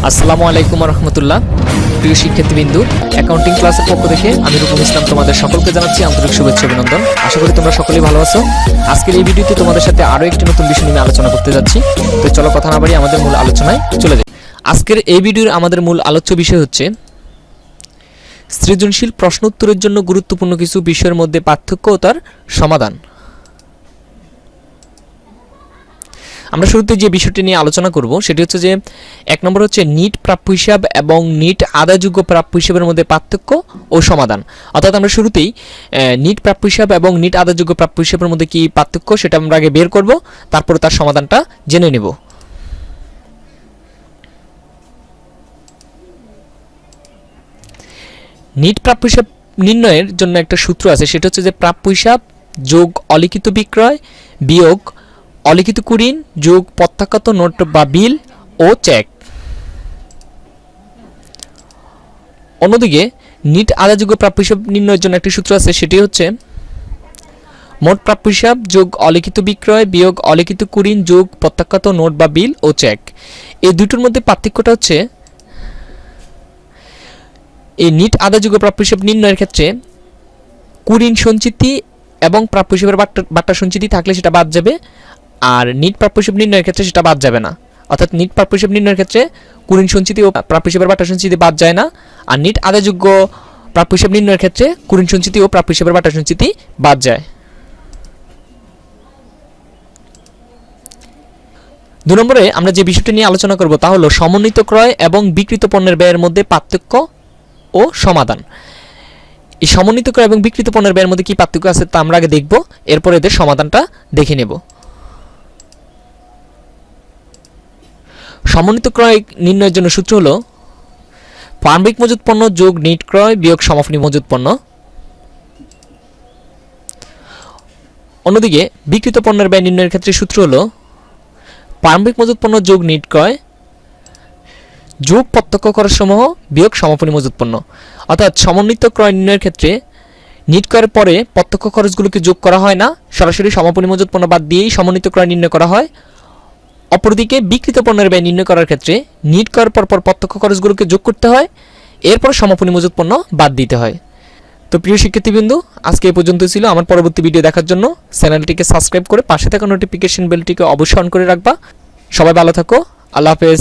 আসসালামু আলাইকুম রহমতুল্লাহ। প্রিয় শিক্ষার্থীবৃন্দু, অ্যাকাউন্টিং ক্লাসের পক্ষ থেকে আমি রূপম ইসলাম তোমাদের সকলকে জানাচ্ছি আন্তরিক শুভেচ্ছা অভিনন্দন। আশা করি তোমরা সকলেই ভালো আছো। আজকের এই ভিডিওতে তোমাদের সাথে আরও একটি নতুন বিষয় নিয়ে আলোচনা করতে যাচ্ছি। তো চলো কথা না বাড়িয়ে আমাদের মূল আলোচনায় চলে যাই। আজকের এই ভিডিওর আমাদের মূল আলোচ্য বিষয় হচ্ছে সৃজনশীল প্রশ্ন উত্তরের জন্য গুরুত্বপূর্ণ কিছু বিষয়ের মধ্যে পার্থক্য ও তার সমাধান। আমরা শুরুতে যে বিষয়টি নিয়ে আলোচনা করব সেটি হচ্ছে যে 1 নম্বর হচ্ছে নিট প্রাপ্য হিসাব এবং নিট আদায়যোগ্য প্রাপ্য হিসাবের মধ্যে পার্থক্য ও সমাধান। অর্থাৎ আমরা শুরুতেই নিট প্রাপ্য হিসাব এবং নিট আদায়যোগ্য প্রাপ্য হিসাবের মধ্যে কি পার্থক্য সেটা আমরা আগে বের করব, তারপরে তার সমাধানটা জেনে নেব। নিট প্রাপ্য হিসাব নির্ণয়ের জন্য একটা সূত্র আছে, সেটা হচ্ছে যে প্রাপ্য হিসাব যোগ অলিখিত বিক্রয় বিয়োগ অলিখিত কুরিন যোগ প্রত্যাখ্যাত নোট বা বিল ও চেক। অন্যদিকে নিট আদায়যোগ্য প্রাপ্য হিসাব নির্ণয়ের জন্য একটি সূত্র আছে, সেটি হচ্ছে মোট প্রাপ্য হিসাব যোগ অলিখিত বিক্রয় বিয়োগ অলিখিত কুরিন যোগ প্রত্যাখ্যাত নোট বা বিল ও চেক। এই দুটোর মধ্যে পার্থক্যটা হচ্ছে এই নিট আদায়যোগ্য প্রাপ্য হিসাব নির্ণয়ের ক্ষেত্রে কুরিন সঞ্চিতি এবং প্রাপ্য হিসাবের বাট্টা সঞ্চিতি থাকলে সেটা বাদ যাবে, আর নিট প্রাপ্য হিসাব নির্ণয়ের ক্ষেত্রে সেটা বাদ যাবে না। অর্থাৎ নিট প্রাপ্য হিসাব নির্ণয়ের ক্ষেত্রে কুরিন সঞ্চিতি ও প্রাপ্য হিসাবের বাট্টা সঞ্চিতি বাদ যায় না, আর নিট আদায়যোগ্য প্রাপ্য হিসাব নির্ণয়ের ক্ষেত্রে কুরিন সঞ্চিতি ও প্রাপ্য হিসাবের বাট্টা সঞ্চিতি বাদ যায়। 2 নম্বরে আমরা যে বিষয়টি নিয়ে আলোচনা করব তা হলো সমন্বিত ক্রয় এবং বিক্রিত পণ্যের ব্যয়ের মধ্যে পার্থক্য ও সমাধান। এই সমন্বিত ক্রয় এবং বিক্রিত পণ্যের ব্যয়ের মধ্যে কি পার্থক্য আছে তা আমরা আগে দেখব, এরপর এদের সমাধানটা দেখে নেব। সমন্বিত ক্রয় নির্ণয়ের জন্য সূত্র হলো প্রারম্ভিক মজুত পণ্য যোগ নিট ক্রয় বিয়োগ সমাপনী মজুত পণ্য। অন্যদিকে বিক্রিত পণ্যের ব্যয় নির্ণয়ের ক্ষেত্রে সূত্র হলো প্রারম্ভিক মজুত পণ্য যোগ নিট ক্রয় যোগ প্রত্যক্ষ খরচ সমূহ বিয়োগ সমাপনী মজুত পণ্য। অর্থাৎ সমন্বিত ক্রয় নির্ণয়ের ক্ষেত্রে নিট ক্রয়ের পরে প্রত্যক্ষ খরচগুলোকে যোগ করা হয় না, সরাসরি সমাপনী মজুত পণ্য বাদ দিয়েই সমন্বিত ক্রয় নির্ণয় করা হয়। অপরদিকে বিক্রিত পণ্যের ব্যয় নির্ণয় করার ক্ষেত্রে নিট ক্রয়ের পর প্রত্যক্ষ খরচগুলোকে যোগ করতে হয়, এরপর সমাপনী মজুত পণ্য বাদ দিতে হয়। তো প্রিয় শিক্ষার্থীবৃন্দু, আজকে এই পর্যন্ত ছিল। আমার পরবর্তী ভিডিও দেখার জন্য চ্যানেলটিকে সাবস্ক্রাইব করে পাশে থাকা নোটিফিকেশন বেলটিকে অবশ্যই অন করে রাখবা। সবাই ভালো থাকো, আল্লাহ হাফেজ।